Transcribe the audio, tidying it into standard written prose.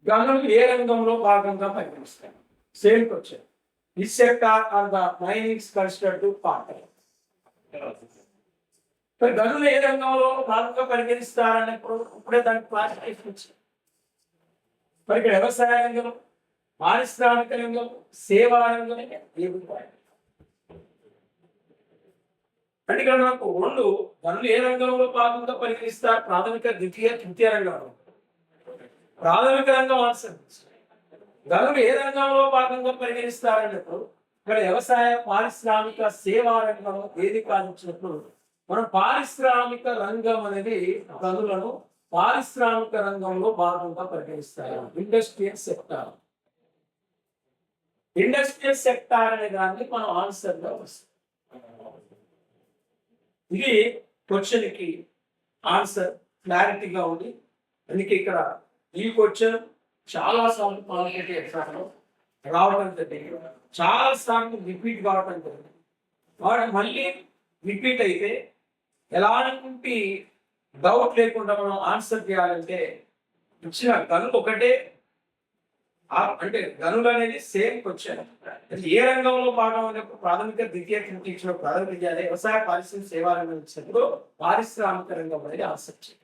గనులు ఏ రంగంలో భాగంగా పరిగణిస్తారు? Same question. Which sector are the minings considered to part? గనులు ఏ రంగంలో భాగంగా పరిగణిస్తారన్నప్పుడు ఇప్పుడే దానికి క్లాసిఫికేషన్ వచ్చింది. మరి ఇక్కడ వ్యవసాయ రంగం, పారిశ్రామిక రంగం, సేవా రంగం అంటే ఇక్కడ మనకు రెండు గనులు ఏ రంగంలో భాగంగా పరిగణిస్తారు? ప్రాథమిక, ద్వితీయ, తృతీయ రంగంలో. ప్రాథమిక రంగం ఆన్సర్. గనులు ఏ రంగంలో భాగంగా పరిగణిస్తారన్నప్పుడు ఇక్కడ వ్యవసాయ, పారిశ్రామిక, సేవా రంగం ఏది కానిచ్చినప్పుడు మనం పారిశ్రామిక రంగం అనేది గనులను పారిశ్రామిక రంగంలో భాగంగా పరిగణిస్తారు. Industrial sector. ఇండస్ట్రియల్ సెక్టార్ అనే దాన్ని మనం ఆన్సర్ గా వస్తాం. ఇది క్వశ్చన్ కి ఆన్సర్ క్లారిటీగా ఉంది. అందుకే ఇక్కడ ఈ క్వశ్చన్ చాలా సార్లు కాంపిటేటివ్ ఎగ్జామ్ లో రావడం జరిగింది, చాలా సార్లు రిపీట్ కావడం జరిగింది. వాడు మళ్ళీ రిపీట్ అయితే ఎలాంటి డౌట్ లేకుండా మనం ఆన్సర్ చేయాలంటే ఇచ్చిన గనులు ఒకటే, అంటే గనులు అనేది సేమ్ క్వశ్చన్. ఏ రంగంలో భాగం అనేప్పుడు ప్రాథమిక, ద్వితీయ, తృతీయ ఇచ్చిన ప్రాథమిక వ్యవసాయ, పారిశ్రామిక, సేవా రంగం ఇచ్చినప్పుడు పారిశ్రామిక రంగం అనేది ఆన్సర్ చేయాలి.